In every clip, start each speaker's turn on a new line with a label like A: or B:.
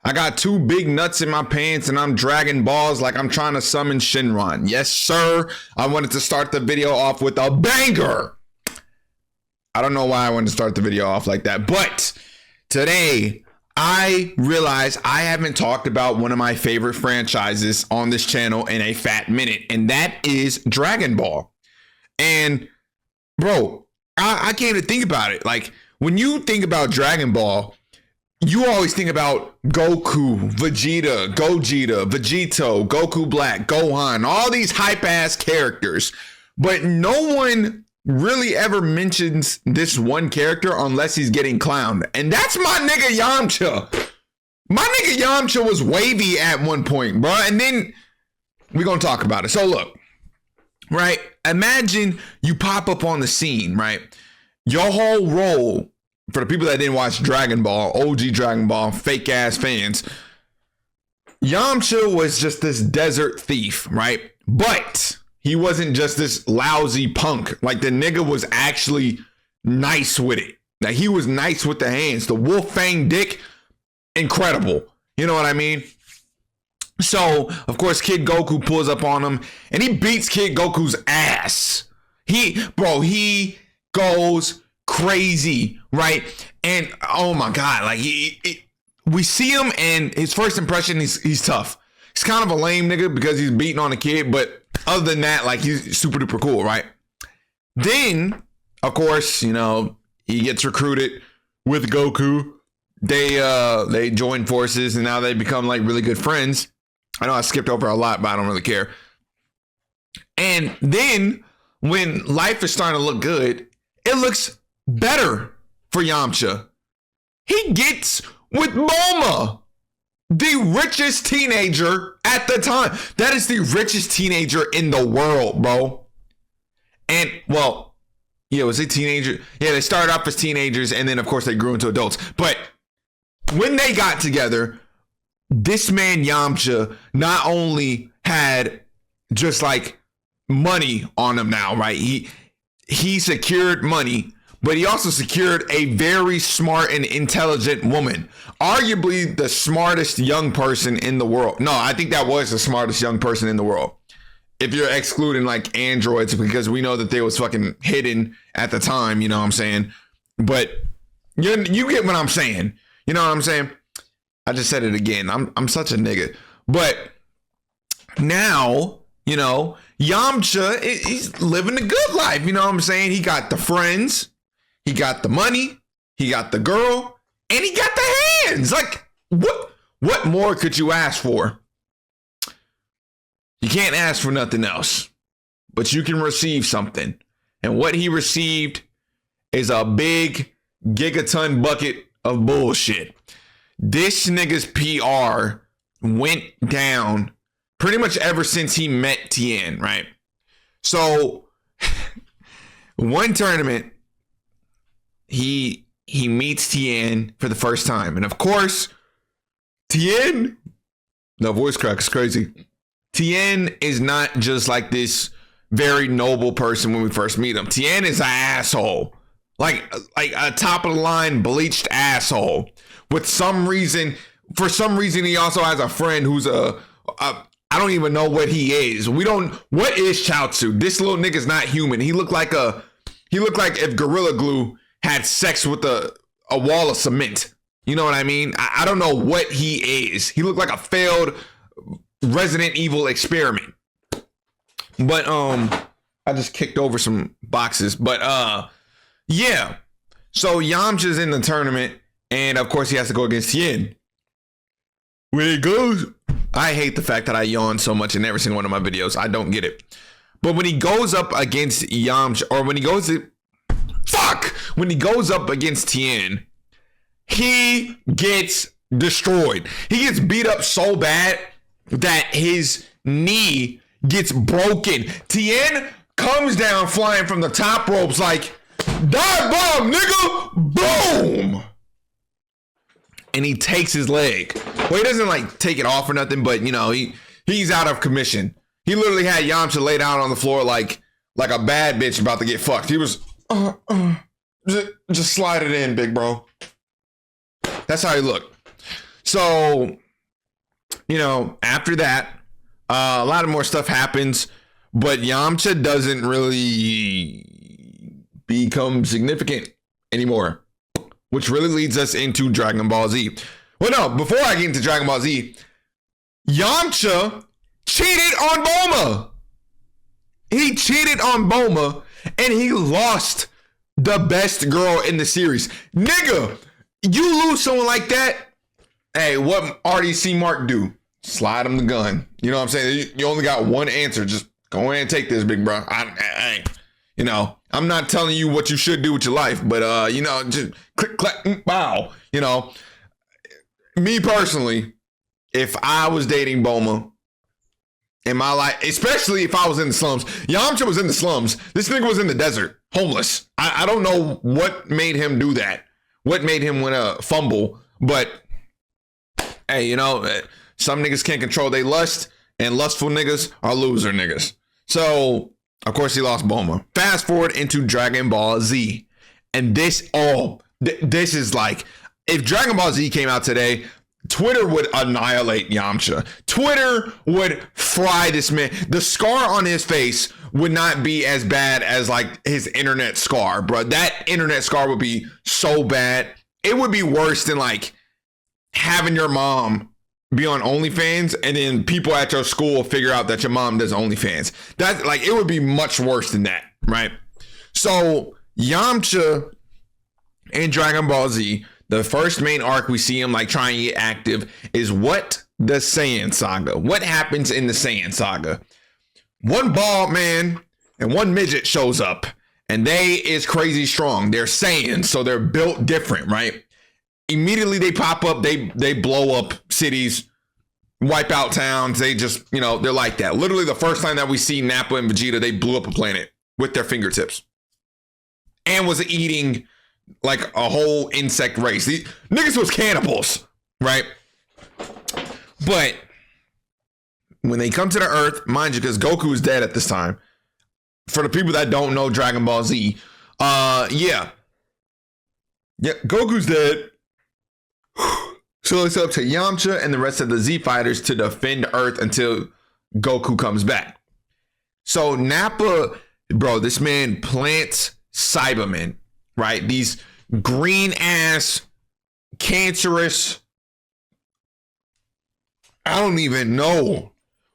A: I got two big nuts in my pants and I'm dragging balls like I'm trying to summon Shinron. Yes, sir. I wanted to start the video off with a banger. I don't know why I wanted to start the video off like that, but today I realized I haven't talked about one of my favorite franchises on this channel in a fat minute, and that is Dragon Ball. And bro, I can't even think about it. Like, when you think about Dragon Ball, you always think about Goku, Vegeta, Vegito, Goku Black, Gohan, all these hype ass characters. But no one really ever mentions this one character unless he's getting clowned. And that's my nigga Yamcha. My nigga Yamcha was wavy at one point, bro. And then we're going to talk about it. So look, right? Imagine you pop up on the scene, right? Your whole role, for the people that didn't watch Dragon Ball, OG Dragon Ball, fake ass fans, Yamcha was just this desert thief, right? But he wasn't just this lousy punk. Like, the nigga was actually nice with it. Like, he was nice with the hands. The wolf fang dick, incredible. You know what I mean? So, of course, Kid Goku pulls up on him and he beats Kid Goku's ass. He goes crazy, right? And oh my God, like we see him and his first impression, he's tough. He's kind of a lame nigga because he's beating on a kid, but other than that, like, he's super duper cool, right? Then, of course, you know, he gets recruited with Goku. They join forces and now they become like really good friends. I know I skipped over a lot, but I don't really care. And then when life is starting to look good, it looks better for Yamcha. He gets with Bulma, the richest teenager at the time. That is the richest teenager in the world, bro. And, well, yeah, was it teenager? Yeah, they started off as teenagers, and then, of course, they grew into adults. But when they got together, this man Yamcha not only had just like money on him now, right? He secured money, but he also secured a very smart and intelligent woman. Arguably the smartest young person in the world. No, I think that was the smartest young person in the world. If you're excluding like androids, because we know that they was fucking hidden at the time, you know what I'm saying? But you get what I'm saying. You know what I'm saying? I just said it again. I'm such a nigga. But now, you know, Yamcha, he's living a good life. You know what I'm saying? He got the friends, he got the money, he got the girl, and he got the hands. Like, what more could you ask for? You can't ask for nothing else, but you can receive something. And what he received is a big gigaton bucket of bullshit. This nigga's PR went down pretty much ever since he met Tien, right? So one tournament, he meets Tien for the first time. And of course, Tien, the voice crack is crazy. Tien is not just like this very noble person when we first meet him. Tien is an asshole. Like a top of the line bleached asshole. For some reason, he also has a friend who's I don't even know what he is. What is Chaozu? This little nigga's not human. He looked like if Gorilla Glue had sex with a wall of cement. You know what I mean? I don't know what he is. He looked like a failed Resident Evil experiment. But I just kicked over some boxes. But yeah. So Yamcha's in the tournament. And of course, he has to go against Tien. When he goes, I hate the fact that I yawn so much in every single one of my videos. I don't get it. But when he goes up against Yamcha, or when he goes up against Tien, he gets destroyed. He gets beat up so bad that his knee gets broken. Tien comes down flying from the top ropes like, die bomb, nigga, boom. And he takes his leg. Well, he doesn't like take it off or nothing, but you know, he's out of commission. He literally had Yamcha laid out on the floor like a bad bitch about to get fucked. He was just slide it in, big bro. That's how he looked. So, after that, a lot of more stuff happens, but Yamcha doesn't really become significant anymore, which really leads us into Dragon Ball Z. Well, no, before I get into Dragon Ball Z, Yamcha cheated on Bulma. He cheated on Bulma, and he lost the best girl in the series. Nigga, you lose someone like that, hey, what RDC Mark do? Slide him the gun. You know what I'm saying? You only got one answer. Just go ahead and take this, big bro. I'm not telling you what you should do with your life, but just click, clack, bow. Me personally, if I was dating Bulma in my life, especially if I was in the slums, Yamcha was in the slums. This nigga was in the desert, homeless. I don't know what made him do that. What made him win a fumble, but hey, some niggas can't control their lust, and lustful niggas are loser niggas. So, of course, he lost Bulma. Fast forward into Dragon Ball Z. And this is like, if Dragon Ball Z came out today, Twitter would annihilate Yamcha. Twitter would fry this man. The scar on his face would not be as bad as like his internet scar, bro. That internet scar would be so bad. It would be worse than like having your mom be on OnlyFans and then people at your school figure out that your mom does OnlyFans. That, like, it would be much worse than that, right? So Yamcha in Dragon Ball Z, the first main arc we see him like trying to get active is the Saiyan Saga. What happens in the Saiyan Saga? One bald man and one midget shows up, and they is crazy strong. They're Saiyans, so they're built different, right? Immediately they pop up, they blow up cities, wipe out towns. They just, they're like that. Literally the first time that we see Nappa and Vegeta, they blew up a planet with their fingertips and was eating like a whole insect race. These niggas was cannibals, right? But when they come to the Earth, mind you, because Goku is dead at this time. For the people that don't know Dragon Ball Z, yeah, Goku's dead. So it's up to Yamcha and the rest of the Z fighters to defend Earth until Goku comes back. So Nappa, bro, this man plants Saibamen, right? These green ass, cancerous, I don't even know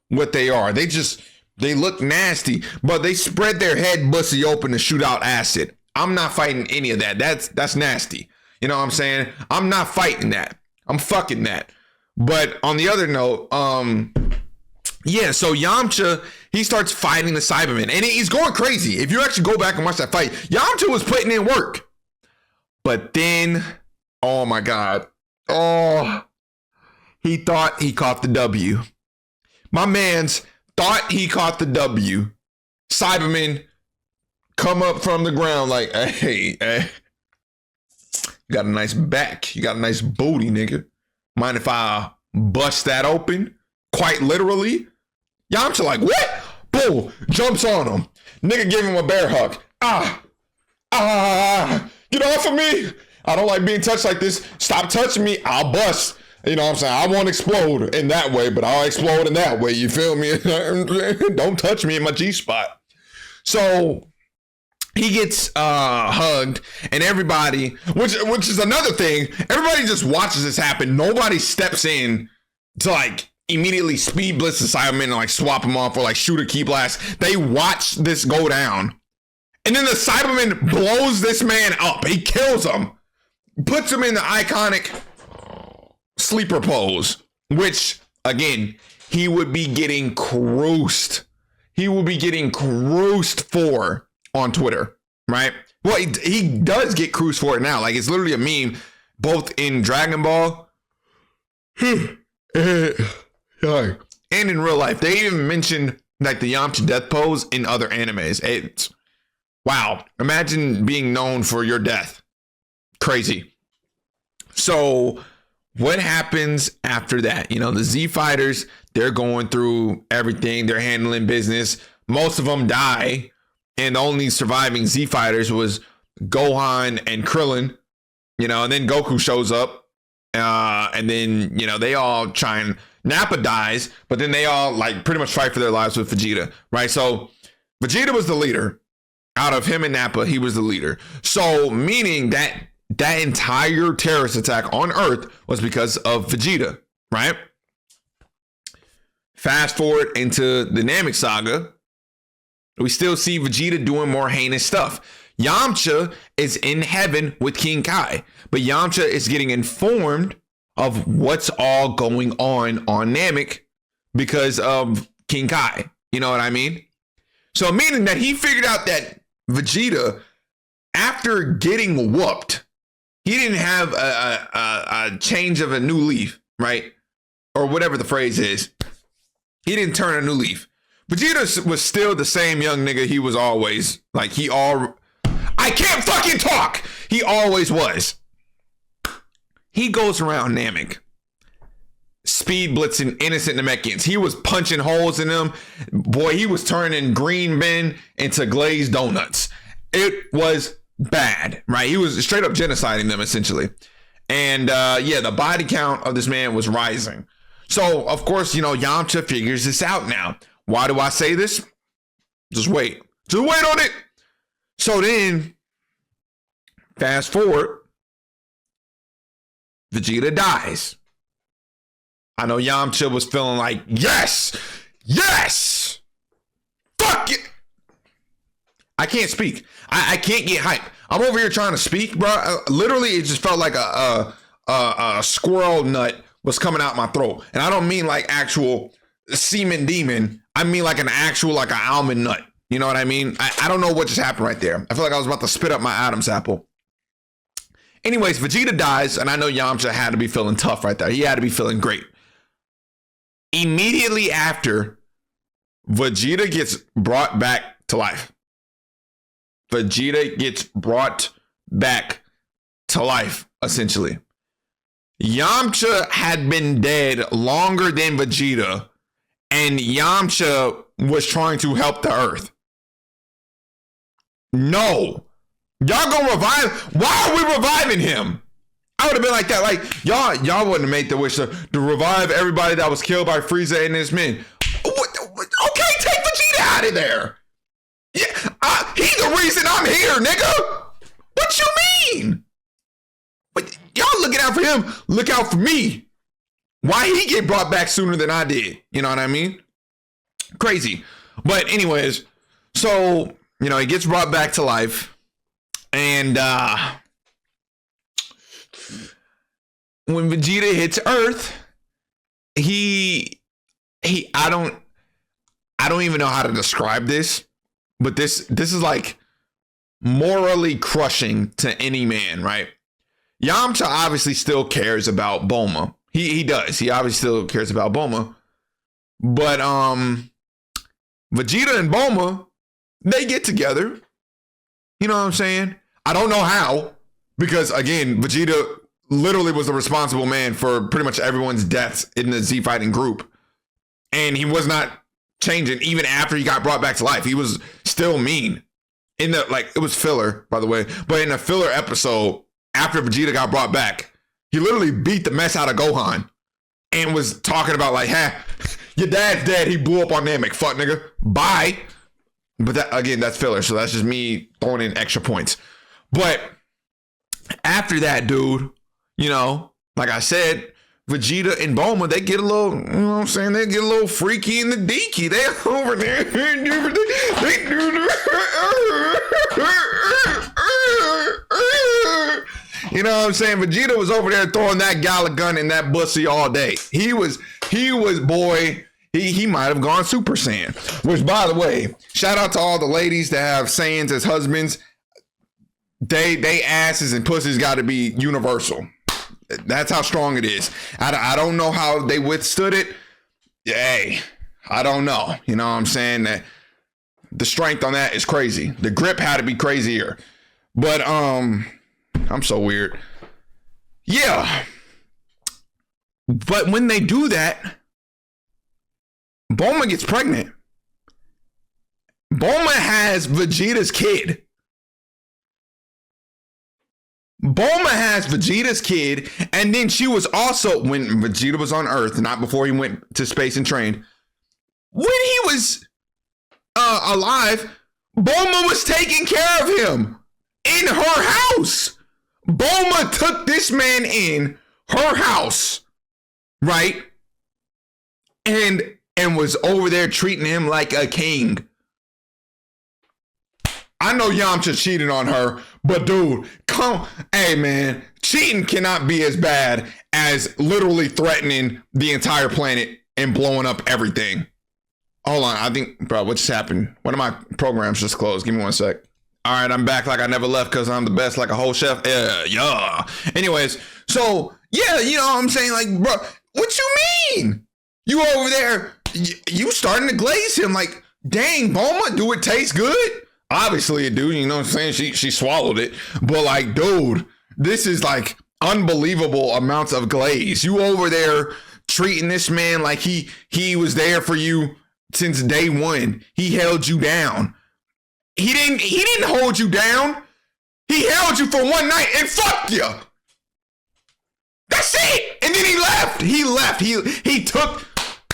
A: what they are. They look nasty, but they spread their head bussy open to shoot out acid. I'm not fighting any of that. That's nasty. You know what I'm saying? I'm not fighting that. I'm fucking that. But on the other note, so Yamcha, he starts fighting the Saibamen, and he's going crazy. If you actually go back and watch that fight, Yamcha was putting in work. But then, oh my God. Oh, he thought he caught the W. My man's thought he caught the W. Saibamen come up from the ground like, hey, you got a nice back. You got a nice booty, nigga. Mind if I bust that open? Quite literally. Yamcha like, what? Boom, jumps on him. Nigga gave him a bear hug. Get off of me. I don't like being touched like this. Stop touching me. I'll bust. You know what I'm saying? I won't explode in that way, but I'll explode in that way. You feel me? Don't touch me in my G-spot. So he gets hugged, and everybody, which is another thing, everybody just watches this happen. Nobody steps in to like immediately speed blitz the Saibamen and like swap him off or like shoot a key blast. They watch this go down. And then the Saibaman blows this man up. He kills him. Puts him in the iconic sleeper pose, which, again, he would be getting cruised. He will be getting cruised for on Twitter, right? Well, he does get cruised for it now. Like, it's literally a meme, both in Dragon Ball and in real life. They even mentioned, like, the Yamcha death pose in other animes. It's, wow. Imagine being known for your death. Crazy. So what happens after that? The Z fighters, they're going through everything. They're handling business. Most of them die. And the only surviving Z fighters was Gohan and Krillin, and then Goku shows up And then, they all try and Nappa dies, but then they all like pretty much fight for their lives with Vegeta, right? So Vegeta was the leader. Out of him and Nappa, he was the leader. So meaning that entire terrorist attack on Earth was because of Vegeta, right? Fast forward into the Namek saga, we still see Vegeta doing more heinous stuff. Yamcha is in heaven with King Kai, but Yamcha is getting informed of what's all going on Namek because of King Kai. You know what I mean? So meaning that he figured out that Vegeta, after getting whooped, he didn't have a change of a new leaf, right? Or whatever the phrase is. He didn't turn a new leaf. Vegeta was still the same young nigga he was always. Like I can't fucking talk! He always was. He goes around Namek, speed blitzing innocent Namekians. He was punching holes in them. Boy, he was turning green men into glazed donuts. It was bad, right? He was straight up genociding them, essentially. And the body count of this man was rising. So, of course, Yamcha figures this out now. Why do I say this? Just wait. Just wait on it. So then, fast forward, Vegeta dies. I know Yamcha was feeling like, yes, fuck it. I can't speak. I can't get hype. I'm over here trying to speak, bro. Literally, it just felt like a squirrel nut was coming out my throat. And I don't mean like actual semen demon. I mean like an actual, like an almond nut. You know what I mean? I don't know what just happened right there. I feel like I was about to spit up my Adam's apple. Anyways, Vegeta dies, and I know Yamcha had to be feeling tough right there. He had to be feeling great. Immediately after, Vegeta gets brought back to life. Vegeta gets brought back to life, essentially. Yamcha had been dead longer than Vegeta, and Yamcha was trying to help the Earth. No. Y'all gonna revive? Why are we reviving him? I would have been like that. Like, y'all wouldn't have made the wish to revive everybody that was killed by Frieza and his men. Okay, take Vegeta out of there. Yeah, he's the reason I'm here, nigga. What you mean? But y'all looking out for him. Look out for me. Why he get brought back sooner than I did? You know what I mean? Crazy. But anyways, so, he gets brought back to life. And when Vegeta hits Earth, I don't even know how to describe this, but this is like morally crushing to any man, right? Yamcha obviously still cares about Bulma. He does. He obviously still cares about Bulma. But Vegeta and Bulma, they get together. You know what I'm saying? I don't know how, because again, Vegeta literally was the responsible man for pretty much everyone's deaths in the Z fighting group. And he was not changing even after he got brought back to life. He was still mean. It was filler, by the way, but in the filler episode, after Vegeta got brought back, he literally beat the mess out of Gohan and was talking about like, your dad's dead. He blew up on Namek. Fuck, nigga. Bye. But that, again, that's filler. So that's just me throwing in extra points. But after that, dude, like I said, Vegeta and Bulma, they get a little, you know what I'm saying? They get a little freaky in the deaky. They over there. You know what I'm saying? Vegeta was over there throwing that Gala gun in that bussy all day. He was boy. He might have gone Super Saiyan. Which, by the way, shout out to all the ladies that have Saiyans as husbands. They asses and pussies got to be universal. That's how strong it is. I don't know how they withstood it. Hey, I don't know. You know what I'm saying? That the strength on that is crazy. The grip had to be crazier. But I'm so weird. Yeah. But when they do that, Bulma gets pregnant. Bulma has Vegeta's kid. Bulma has Vegeta's kid, and then she was also, when Vegeta was on Earth, not before he went to space and trained, when he was alive, Bulma was taking care of him in her house. Bulma took this man in her house, right? And was over there treating him like a king. I know Yamcha cheated on her, but dude, hey man, cheating cannot be as bad as literally threatening the entire planet and blowing up everything. Hold on, I think, bro, what just happened? One of my programs just closed. Give me 1 sec. All right, I'm back like I never left because I'm the best, like a whole chef. Yeah. Anyways, so yeah, you know what I'm saying? Like, bro, what you mean? You over there, you starting to glaze him like, dang, Bulma, do it taste good? Obviously it do, you know what I'm saying? She swallowed it. But like, dude, this is like unbelievable amounts of glaze. You over there treating this man like he was there for you since day one. He held you down. He didn't hold you down. He held you for one night and fucked you. That's it. And then he left. He took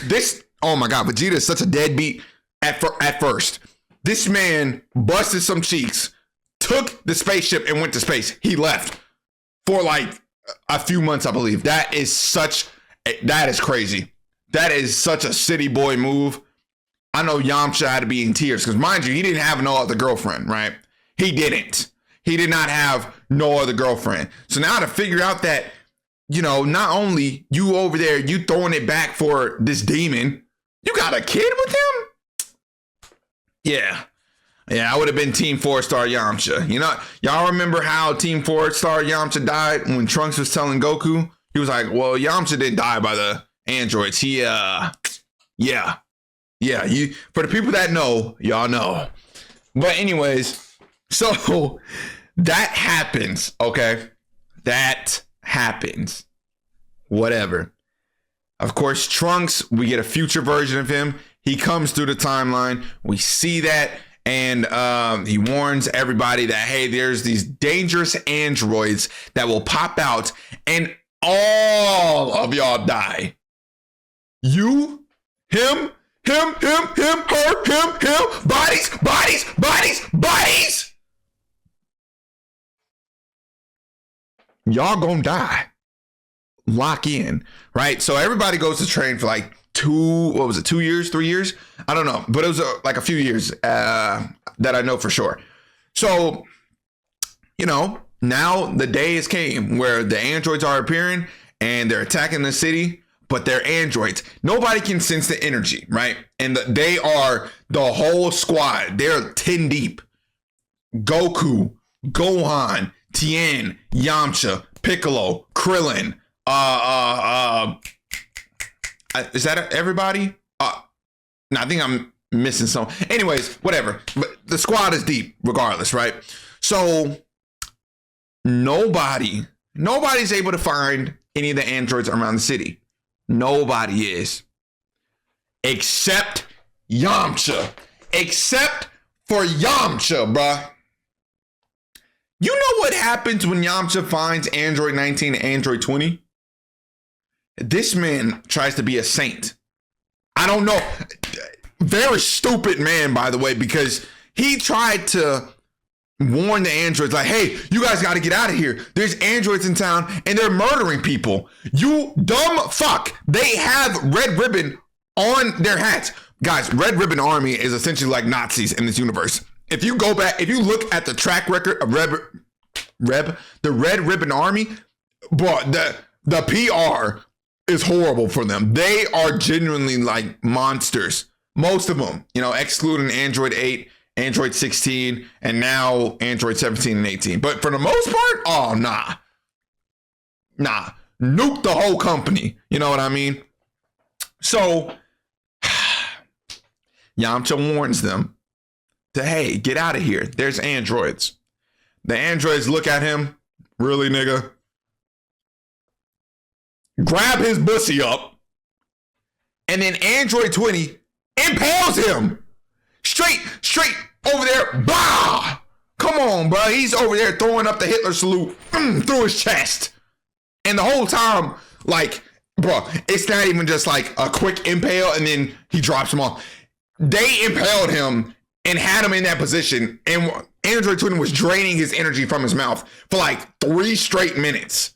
A: this. Oh my God, Vegeta is such a deadbeat at first. This man busted some cheeks, took the spaceship and went to space. He left for like a few months, I believe. That is crazy. That is such a city boy move. I know Yamcha had to be in tears because, mind you, he didn't have no other girlfriend, right? He didn't. He did not have no other girlfriend. So now to figure out that, you know, not only you over there, you throwing it back for this demon, you got a kid with him? Yeah, I would have been Team 4-Star Yamcha. You know, y'all remember how Team 4-Star Yamcha died when Trunks was telling Goku? He was like, well, Yamcha didn't die by the androids. Yeah, you, for the people that know, y'all know. But anyways, so that happens, okay? That happens. Whatever. Of course, Trunks, we get a future version of him. He comes through the timeline. We see that, and he warns everybody that, hey, there's these dangerous androids that will pop out, and all of y'all die. You, him, her, him, bodies. Y'all gonna die. Lock in, right? So everybody goes to train for like 2 years, 3 years? I don't know, but it was like a few years that I know for sure. So, you know, now the days came where the androids are appearing and they're attacking the city, but they're androids. Nobody can sense the energy, right? And they are the whole squad. They're 10 deep. Goku, Gohan, Tien, Yamcha, Piccolo, Krillin, is that everybody? No, I think I'm missing some. Anyways, whatever. But the squad is deep regardless, right? So nobody's able to find any of the androids around the city. Nobody is. Except Yamcha. Except for Yamcha, bruh. You know what happens when Yamcha finds Android 19 and Android 20? This man tries to be a saint. I don't know. Very stupid man, by the way, because he tried to warn the androids like, hey, you guys got to get out of here. There's androids in town and they're murdering people. You dumb fuck. They have red ribbon on their hats. Guys, Red Ribbon Army is essentially like Nazis in this universe. If you go back, if you look at the track record of the Red Ribbon Army, but the PR is horrible for them. They are genuinely like monsters. Most of them, you know, excluding Android 8, Android 16, and now Android 17 and 18. But for the most part, oh, nah. Nuke the whole company. You know what I mean? So Yamcha warns them to, hey, get out of here. There's androids. The androids look at him. Really, nigga? Grab his bussy up. And then Android 20 impales him. Straight over there. Bah! Come on, bro. He's over there throwing up the Hitler salute through his chest. And the whole time, like, bro, it's not even just like a quick impale and then he drops him off. They impaled him and had him in that position. And Android Twin was draining his energy from his mouth for like 3 straight minutes.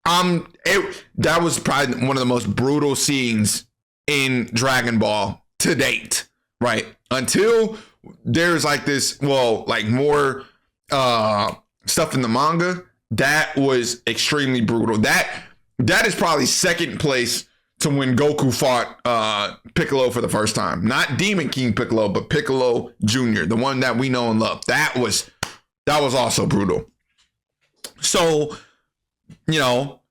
A: That was probably one of the most brutal scenes in Dragon Ball to date, right? Until there's like this, like more stuff in the manga, that was extremely brutal. That is probably second place to when Goku fought Piccolo for the first time. Not Demon King Piccolo, but Piccolo Jr., the one that we know and love. That was also brutal. So, you know,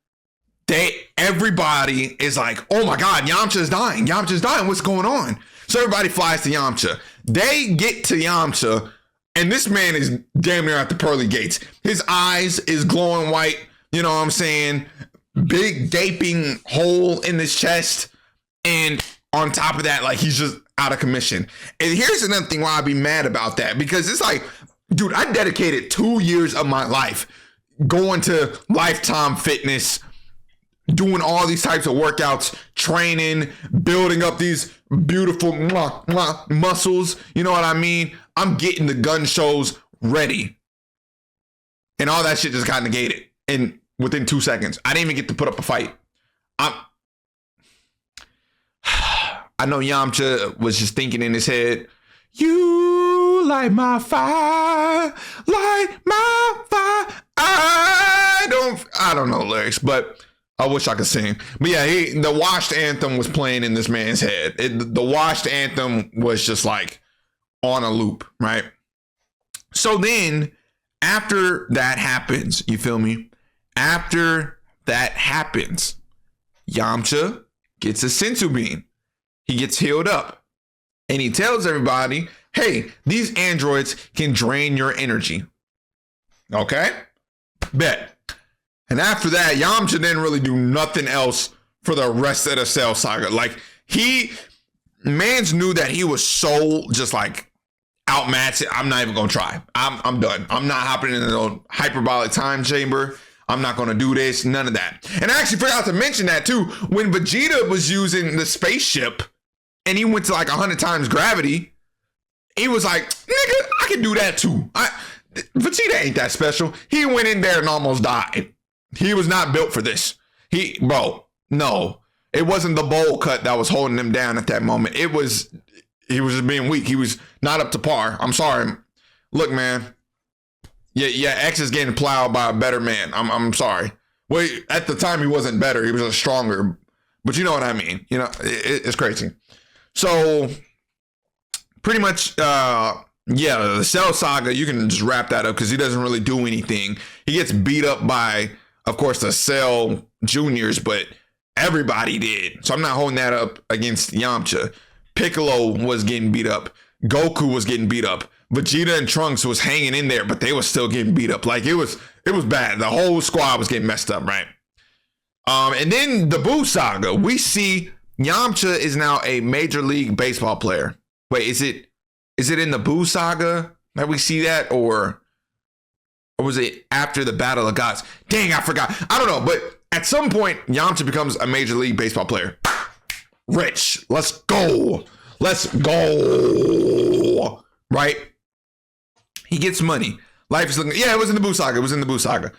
A: everybody is like, oh my God, Yamcha's dying. Yamcha's dying. What's going on? So everybody flies to Yamcha. They get to Yamcha, and this man is damn near at the pearly gates. His eyes is glowing white. You know what I'm saying? Big gaping hole in his chest. And on top of that, like, he's just out of commission. And here's another thing why I'd be mad about that. Because it's like, dude, I dedicated 2 years of my life going to Lifetime Fitness, doing all these types of workouts, training, building up these beautiful muscles. You know what I mean? I'm getting the gun shows ready. And all that shit just got negated. And within 2 seconds, I didn't even get to put up a fight. I know Yamcha was just thinking in his head, you light my fire, light my fire. I don't know lyrics, but I wish I could sing. But yeah, the washed anthem was playing in this man's head. The washed anthem was just like on a loop, right? So then after that happens, you feel me? After that happens, Yamcha gets a sensu bean. He gets healed up. And he tells everybody, hey, these androids can drain your energy. Okay? Bet. And after that, Yamcha didn't really do nothing else for the rest of the Cell Saga. Like, mans knew that he was so just like outmatched. I'm not even gonna try. I'm done. I'm not hopping in the hyperbolic time chamber. I'm not gonna do this. None of that. And I actually forgot to mention that too. When Vegeta was using the spaceship and he went to like 100 times gravity, he was like, nigga, I can do that too. Vegeta ain't that special. He went in there and almost died. He was not built for this. No. It wasn't the bowl cut that was holding him down at that moment. He was just being weak. He was not up to par. I'm sorry. Look, man. Yeah, X is getting plowed by a better man. I'm sorry. Well, at the time he wasn't better. He was just stronger. But you know what I mean. You know, it's crazy. So pretty much, the Cell Saga, you can just wrap that up because he doesn't really do anything. He gets beat up by, of course, the Cell Juniors, but everybody did. So I'm not holding that up against Yamcha. Piccolo was getting beat up. Goku was getting beat up. Vegeta and Trunks was hanging in there, but they were still getting beat up. Like, it was bad. The whole squad was getting messed up, right? And then the Buu Saga, we see Yamcha is now a Major League Baseball player. Wait, is it in the Buu Saga that we see that, or was it after the Battle of Gods? Dang, I forgot. I don't know, but at some point, Yamcha becomes a Major League Baseball player. Rich, let's go. Right? He gets money. Life is looking. Yeah, it was in the Buu Saga.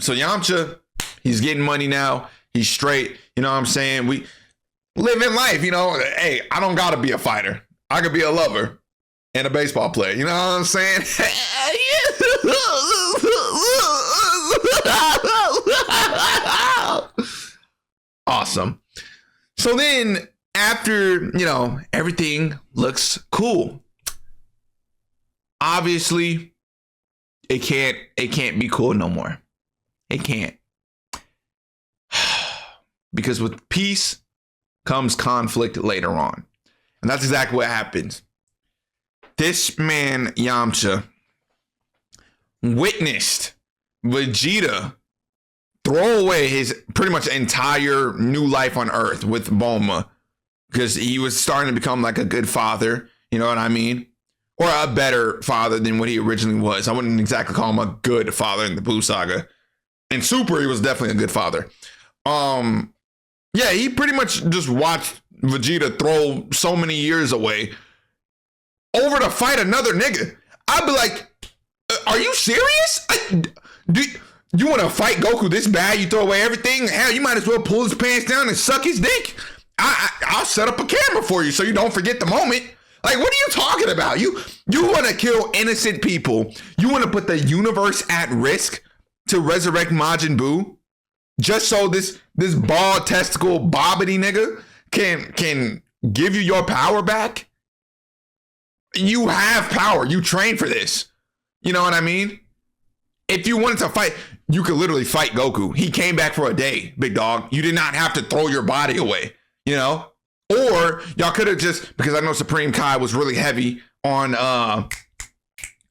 A: So Yamcha, he's getting money now. He's straight. You know what I'm saying? We live in life. You know, hey, I don't gotta be a fighter. I could be a lover and a baseball player. You know what I'm saying? Awesome. So then after, everything looks cool. Obviously, it can't be cool no more. It can't. Because with peace comes conflict later on. And that's exactly what happens. This man, Yamcha, witnessed Vegeta throw away his pretty much entire new life on Earth with Bulma, because he was starting to become like a good father. You know what I mean? or a better father than what he originally was. I wouldn't exactly call him a good father in the Buu saga. In Super, he was definitely a good father. Yeah, he pretty much just watched Vegeta throw so many years away over to fight another nigga. I'd be like, are you serious? Do you want to fight Goku this bad? You throw away everything? Hell, you might as well pull his pants down and suck his dick. I'll set up a camera for you so you don't forget the moment. Like, what are you talking about? You want to kill innocent people. You want to put the universe at risk to resurrect Majin Buu just so this bald testicle bobbity nigga can give you your power back? You have power. You train for this. You know what I mean? If you wanted to fight, you could literally fight Goku. He came back for a day, big dog. You did not have to throw your body away, you know? Or y'all could have just, because I know Supreme Kai was really heavy on,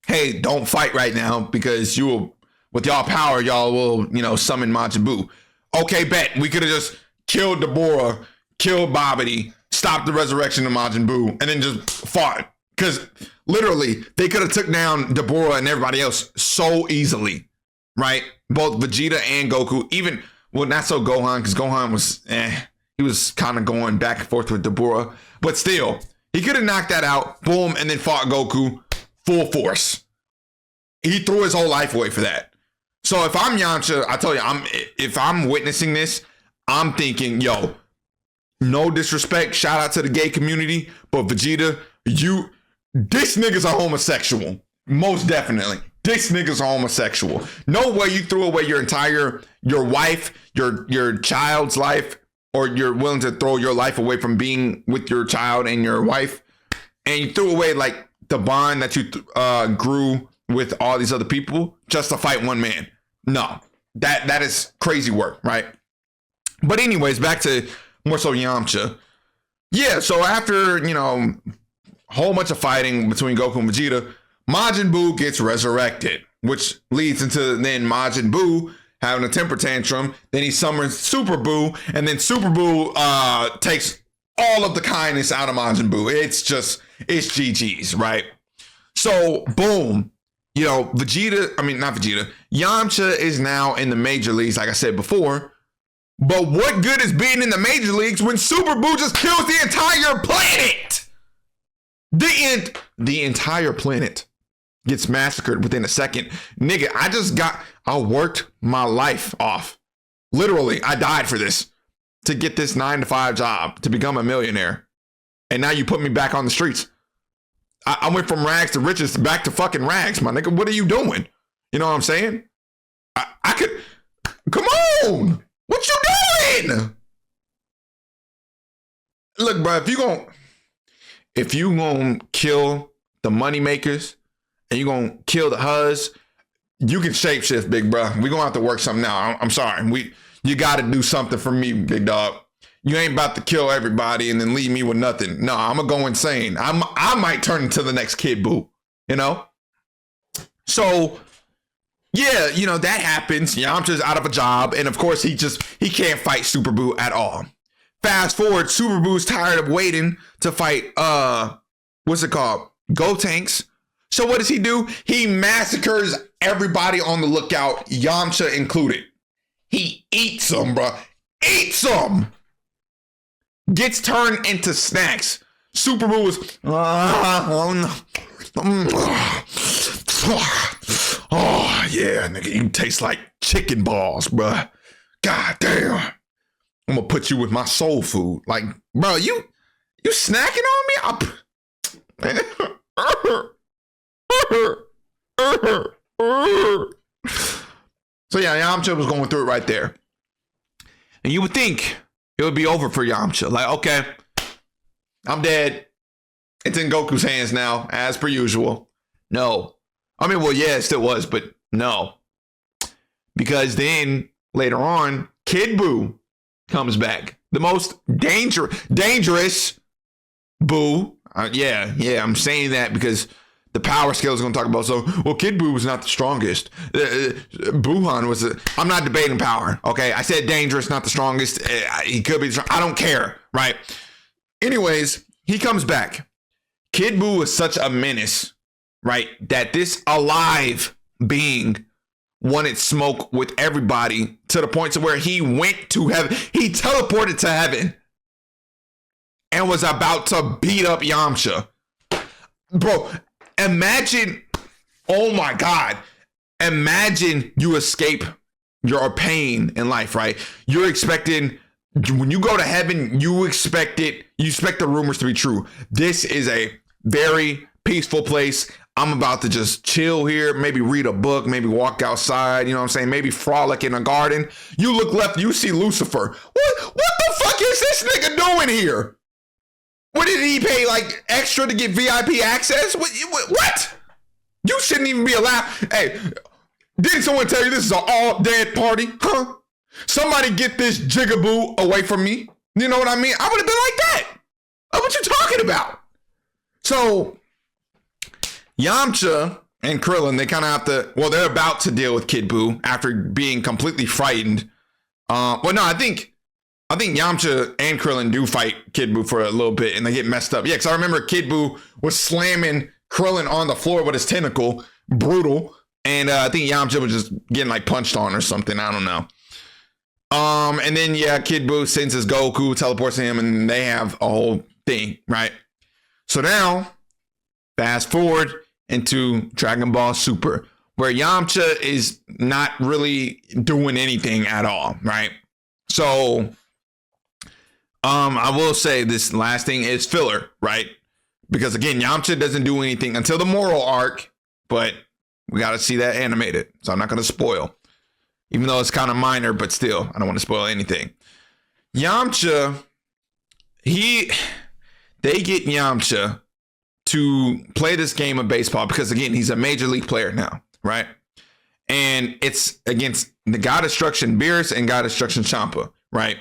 A: hey, don't fight right now because you will, with y'all power, y'all will, you know, summon Majin Buu. Okay, bet. We could have just killed Deborah, killed Babidi, stopped the resurrection of Majin Buu, and then just fought. Because literally, they could have took down Deborah and everybody else so easily, right? Both Vegeta and Goku, even, well, not so Gohan, because Gohan was, he was kind of going back and forth with Deborah. But still, he could have knocked that out, boom, and then fought Goku full force. He threw his whole life away for that. So if I'm Yamcha, I tell you, if I'm witnessing this, I'm thinking, yo, no disrespect, shout out to the gay community, but Vegeta, this nigga's a homosexual. Most definitely. This nigga's a homosexual. No way you threw away your wife, your child's life, or you're willing to throw your life away from being with your child and your wife, and you threw away like the bond that you grew with all these other people just to fight one man. No, that is crazy work, right? But anyways, back to more so Yamcha. Yeah, so after, you know, a whole bunch of fighting between Goku and Vegeta, Majin Buu gets resurrected, which leads into then Majin Buu having a temper tantrum. Then he summons Super Buu, and then Super Buu takes all of the kindness out of Majin Buu. It's GG's, right? So, boom. You know, not Vegeta. Yamcha is now in the major leagues, like I said before. But what good is being in the major leagues when Super Buu just kills the entire planet? The entire planet gets massacred within a second. Nigga, I worked my life off. Literally, I died for this. To get this 9-to-5 job, to become a millionaire. And now you put me back on the streets. I went from rags to riches back to fucking rags, my nigga. What are you doing? You know what I'm saying? I could, come on. What you doing? Look, bro, if you gonna kill the money makers and you gonna kill the huz, you can shapeshift, big bro. We gonna have to work something out. I'm sorry. You gotta do something for me, big dog. You ain't about to kill everybody and then leave me with nothing. No, I'm gonna go insane. I might turn into the next Kid Buu, you know? So, yeah, you know, that happens. Yamcha's out of a job. And of course, he can't fight Super Buu at all. Fast forward, Super Buu's tired of waiting to fight, what's it called? Gotenks. So what does he do? He massacres everybody on the lookout, Yamcha included. He eats them, bro. Eats them! Gets turned into snacks. Super Buu is, oh yeah, nigga, you taste like chicken balls, bruh. God damn. I'm gonna put you with my soul food. Like, bro, you snacking on me? So yeah, Yamcha was going through it right there. And you would think it would be over for Yamcha. Like, okay, I'm dead. It's in Goku's hands now, as per usual. No. I mean, well, yeah, it still was, but no. Because then, later on, Kid Buu comes back. The most dangerous Buu. Yeah, I'm saying that because the power scale is going to talk about. So, well, Kid Buu was not the strongest. Buhan was. I'm not debating power. Okay, I said dangerous, not the strongest. He could be. I don't care. Right. Anyways, he comes back. Kid Buu is such a menace, right? That this alive being wanted smoke with everybody to the point to where he went to heaven. He teleported to heaven and was about to beat up Yamcha. Bro, imagine, oh my God. Imagine you escape your pain in life, right? You're expecting, when you go to heaven, you expect the rumors to be true. This is a very peaceful place. I'm about to just chill here, maybe read a book, maybe walk outside, you know what I'm saying? Maybe frolic in a garden. You look left, you see Lucifer. What the fuck is this nigga doing here? What did he pay, like, extra to get VIP access? What? You shouldn't even be allowed. Hey, didn't someone tell you this is an all-dead party? Huh? Somebody get this jigaboo away from me. You know what I mean? I would have been like that. What you talking about? So, Yamcha and Krillin, they kind of have to, well, they're about to deal with Kid Buu after being completely frightened. Well, no, I think Yamcha and Krillin do fight Kid Buu for a little bit and they get messed up. Yeah, because I remember Kid Buu was slamming Krillin on the floor with his tentacle. Brutal. And I think Yamcha was just getting like punched on or something. I don't know. And then, yeah, Kid Buu sends his Goku, teleports him, and they have a whole thing, right? So now, fast forward into Dragon Ball Super, where Yamcha is not really doing anything at all, right? So, I will say this last thing is filler, right? Because again, Yamcha doesn't do anything until the moral arc, but we got to see that animated. So I'm not going to spoil, even though it's kind of minor, but still, I don't want to spoil anything. Yamcha, they get Yamcha to play this game of baseball because again, he's a major league player now, right? And it's against the God Destruction Beerus and God Destruction Champa, right?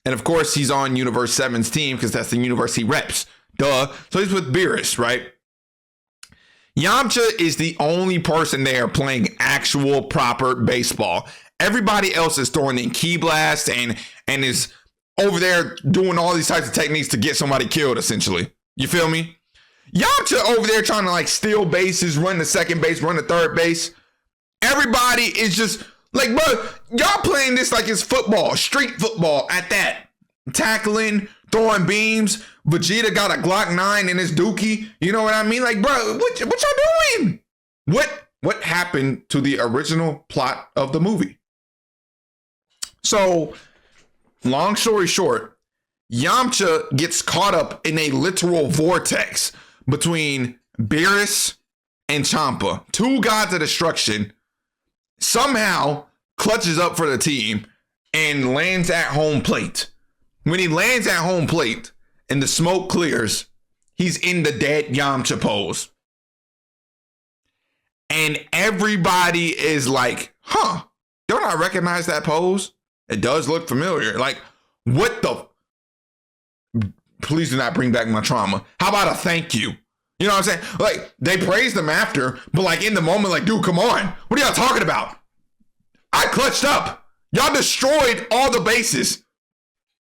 A: And of course, he's on Universe 7's team because that's the universe he reps. Duh. So he's with Beerus, right? Yamcha is the only person there playing actual proper baseball. Everybody else is throwing in key blasts and is over there doing all these types of techniques to get somebody killed, essentially. You feel me? Yamcha over there trying to like steal bases, run the second base, run the third base. Everybody is just like, bro, y'all playing this like it's football, street football at that. Tackling, throwing beams. Vegeta got a Glock 9 in his dookie. You know what I mean? Like, bro, what y'all doing? What happened to the original plot of the movie? So, long story short, Yamcha gets caught up in a literal vortex between Beerus and Champa, two gods of destruction, somehow clutches up for the team and lands at home plate. When he lands at home plate and the smoke clears, he's in the dead Yamcha pose. And everybody is like, huh, don't I recognize that pose? It does look familiar. Like, what the? Please do not bring back my trauma. How about a thank you? You know what I'm saying? Like, they praised him after, but like in the moment, like, dude, come on. What are y'all talking about? I clutched up. Y'all destroyed all the bases.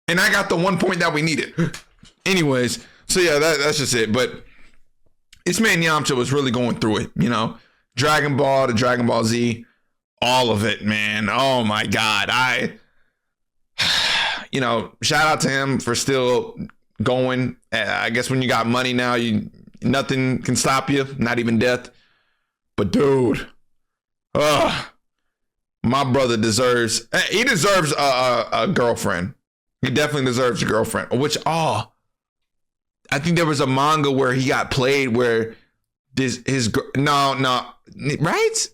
A: And I got the 1 point that we needed. Anyways, so yeah, that's just it. But this man Yamcha was really going through it, you know? Dragon Ball to Dragon Ball Z, all of it, man. Oh my God. Shout out to him for still going. I guess when you got money now, nothing can stop you, not even death. But dude, my brother deserves a girlfriend. He definitely deserves a girlfriend. Which, I think there was a manga where he got played where right?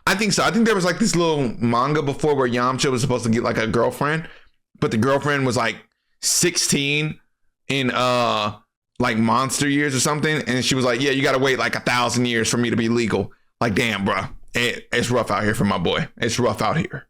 A: I think so. I think there was like this little manga before where Yamcha was supposed to get like a girlfriend, but the girlfriend was like 16 in like monster years or something, and she was like, "Yeah, you got to wait like 1,000 years for me to be legal." Like, damn, bro, it's rough out here for my boy. It's rough out here.